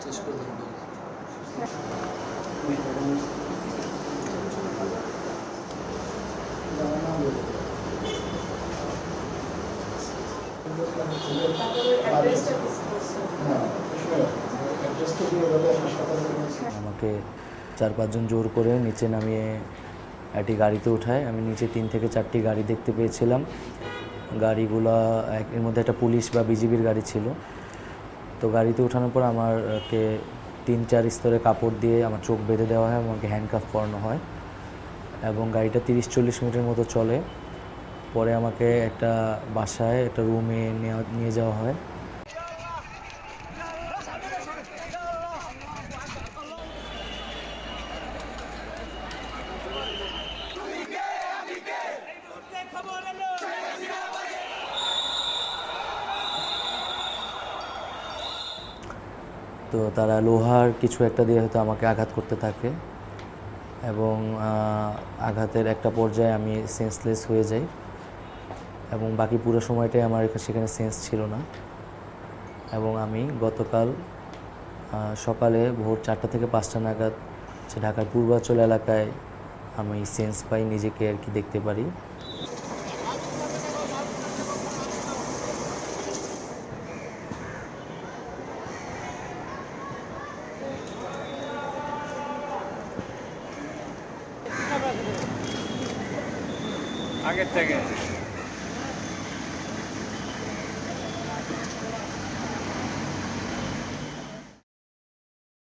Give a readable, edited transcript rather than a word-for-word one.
শেষ করে দেন। আমাকে 4-5 জন জোর করে নিচে নামিয়ে একটি গাড়িতে ওঠায়। আমি নিচে 3 থেকে 4টি গাড়ি দেখতে পেয়েছিলাম। গাড়িগুলা এর মধ্যে একটা পুলিশ বা বিজিবির গাড়ি ছিল। তো গাড়িতে ওঠানোর পর আমাকে 3-4 স্তরে কাপড় দিয়ে আমার চোখ বেঁধে দেওয়া হয়, আমাকে হ্যান্ডকাফ পরানো হয় এবং গাড়িটা 30-40 মিনিটের মতো চলে। পরে আমাকে একটা বাসায় একটা রুমে নিয়ে যাওয়া হয়। তো তারা লোহার কিছু একটা দিয়ে হয়তো আমাকে আঘাত করতে থাকে এবং আঘাতের একটা পর্যায়ে আমি সেন্সলেস হয়ে যাই এবং বাকি পুরো সময়টাই আমার সেখানে সেন্স ছিল না। এবং আমি গতকাল সকালে ভোর 4টা থেকে 5টা নাগাদ ঢাকার পূর্বাঞ্চল এলাকায় আমি সেন্স পাই, নিজেকে আর কি দেখতে পারি। আগের থেকে